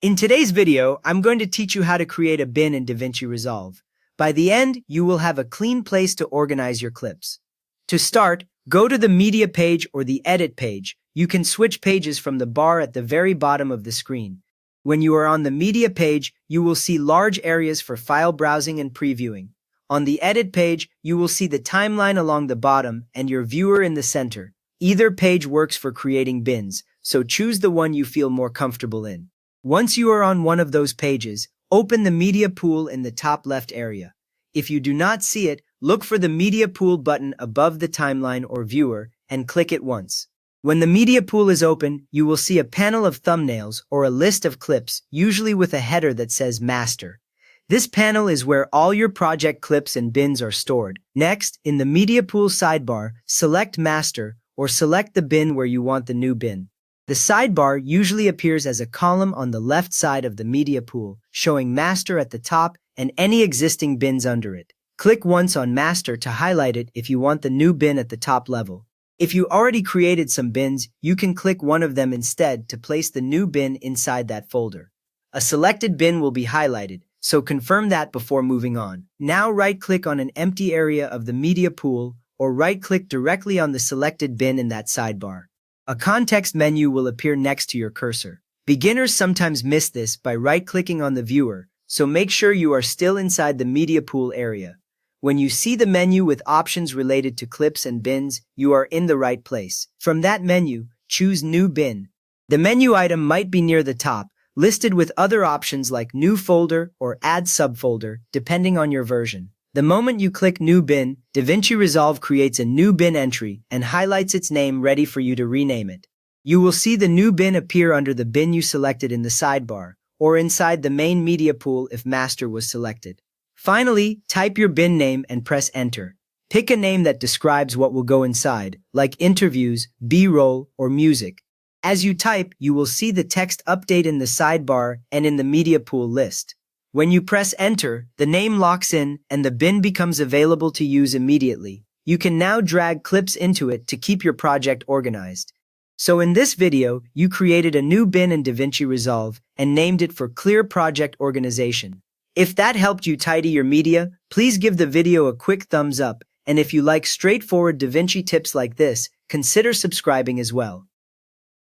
In today's video, I'm going to teach you how to create a bin in DaVinci Resolve. By the end, you will have a clean place to organize your clips. To start, go to the Media page or the Edit page. You can switch pages from the bar at the very bottom of the screen. When you are on the Media page, you will see large areas for file browsing and previewing. On the Edit page, you will see the timeline along the bottom and your viewer in the center. Either page works for creating bins, so choose the one you feel more comfortable in. Once you are on one of those pages, open the Media Pool in the top left area. If you do not see it, look for the Media Pool button above the timeline or viewer and click it once. When the Media Pool is open, you will see a panel of thumbnails or a list of clips, usually with a header that says Master. This panel is where all your project clips and bins are stored. Next, in the Media Pool sidebar, select Master or select the bin where you want the new bin. The sidebar usually appears as a column on the left side of the Media Pool, showing Master at the top and any existing bins under it. Click once on Master to highlight it if you want the new bin at the top level. If you already created some bins, you can click one of them instead to place the new bin inside that folder. A selected bin will be highlighted, so confirm that before moving on. Now right-click on an empty area of the Media Pool or right-click directly on the selected bin in that sidebar. A context menu will appear next to your cursor. Beginners sometimes miss this by right-clicking on the viewer, so make sure you are still inside the Media Pool area. When you see the menu with options related to clips and bins, you are in the right place. From that menu, choose New Bin. The menu item might be near the top, listed with other options like New Folder or Add Subfolder, depending on your version. The moment you click New Bin, DaVinci Resolve creates a new bin entry and highlights its name ready for you to rename it. You will see the new bin appear under the bin you selected in the sidebar, or inside the main Media Pool if Master was selected. Finally, type your bin name and press Enter. Pick a name that describes what will go inside, like Interviews, B-roll, or Music. As you type, you will see the text update in the sidebar and in the Media Pool list. When you press Enter, the name locks in and the bin becomes available to use immediately. You can now drag clips into it to keep your project organized. So in this video, you created a new bin in DaVinci Resolve and named it for clear project organization. If that helped you tidy your media, please give the video a quick thumbs up, and if you like straightforward DaVinci tips like this, consider subscribing as well.